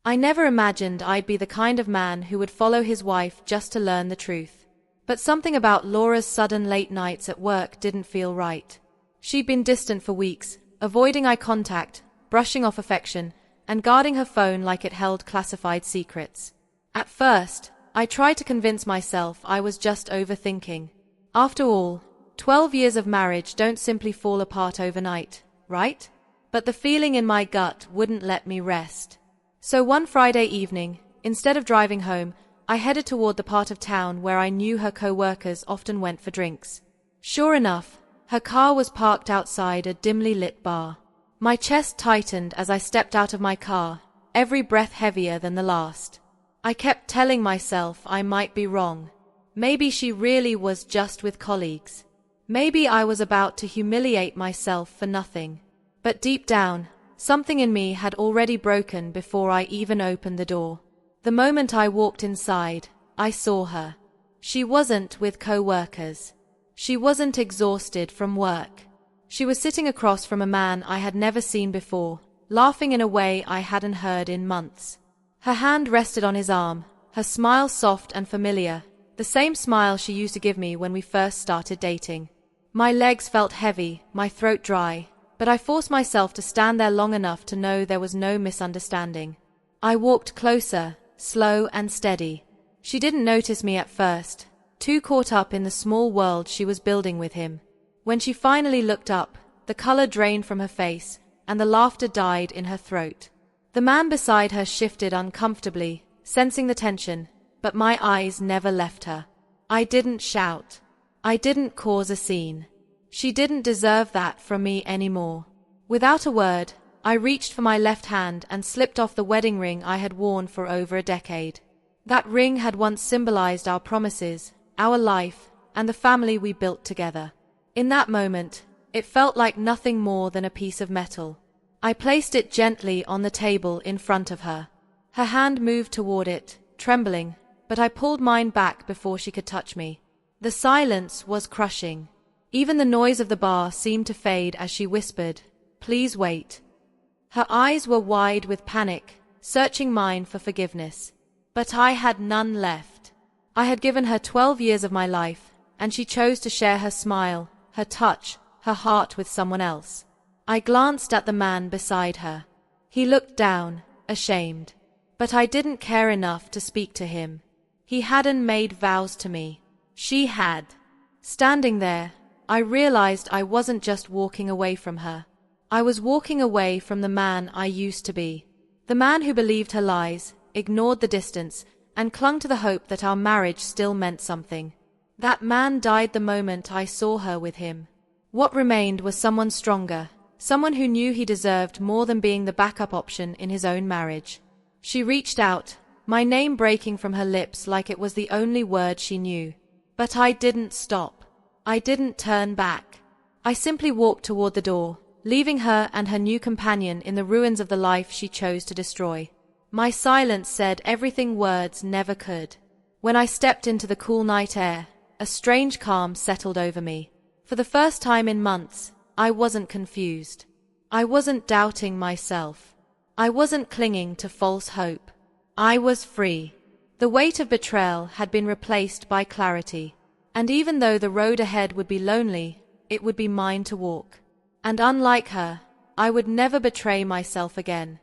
I never imagined I'd be the kind of man who would follow his wife just to learn the truth. But something about Laura's sudden late nights at work didn't feel right. She'd been distant for weeks, avoiding eye contact, brushing off affection, and guarding her phone like it held classified secrets. At first, I tried to convince myself I was just overthinking. After all, 12 years of marriage don't simply fall apart overnight, right? But the feeling in my gut wouldn't let me rest. So one Friday evening, instead of driving home, I headed toward the part of town where I knew her co-workers often went for drinks. Sure enough, her car was parked outside a dimly lit bar. My chest tightened as I stepped out of my car, every breath heavier than the last. I kept telling myself I might be wrong. Maybe she really was just with colleagues. Maybe I was about to humiliate myself for nothing. But deep down, something in me had already broken before I even opened the door. The moment I walked inside, I saw her. She wasn't with co-workers. She wasn't exhausted from work. She was sitting across from a man I had never seen before, laughing in a way I hadn't heard in months. Her hand rested on his arm, her smile soft and familiar, the same smile she used to give me when we first started dating. My legs felt heavy, my throat dry, but I forced myself to stand there long enough to know there was no misunderstanding. I walked closer, slow and steady. She didn't notice me at first, too caught up in the small world she was building with him. When she finally looked up, the color drained from her face, and the laughter died in her throat. The man beside her shifted uncomfortably, sensing the tension, but my eyes never left her. I didn't shout. I didn't cause a scene. She didn't deserve that from me anymore. Without a word, I reached for my left hand and slipped off the wedding ring I had worn for over a decade. That ring had once symbolized our promises, our life, and the family we built together. In that moment, it felt like nothing more than a piece of metal. I placed it gently on the table in front of her. Her hand moved toward it, trembling, but I pulled mine back before she could touch me. The silence was crushing. Even the noise of the bar seemed to fade as she whispered, "Please wait." Her eyes were wide with panic, searching mine for forgiveness. But I had none left. I had given her 12 years of my life, and she chose to share her smile, her touch, her heart with someone else. I glanced at the man beside her. He looked down, ashamed. But I didn't care enough to speak to him. He hadn't made vows to me. She had. Standing there, I realized I wasn't just walking away from her. I was walking away from the man I used to be. The man who believed her lies, ignored the distance, and clung to the hope that our marriage still meant something. That man died the moment I saw her with him. What remained was someone stronger, someone who knew he deserved more than being the backup option in his own marriage. She reached out, my name breaking from her lips like it was the only word she knew. But I didn't stop. I didn't turn back. I simply walked toward the door, leaving her and her new companion in the ruins of the life she chose to destroy. My silence said everything words never could. When I stepped into the cool night air, a strange calm settled over me. For the first time in months, I wasn't confused. I wasn't doubting myself. I wasn't clinging to false hope. I was free. The weight of betrayal had been replaced by clarity. And even though the road ahead would be lonely, it would be mine to walk. And unlike her, I would never betray myself again.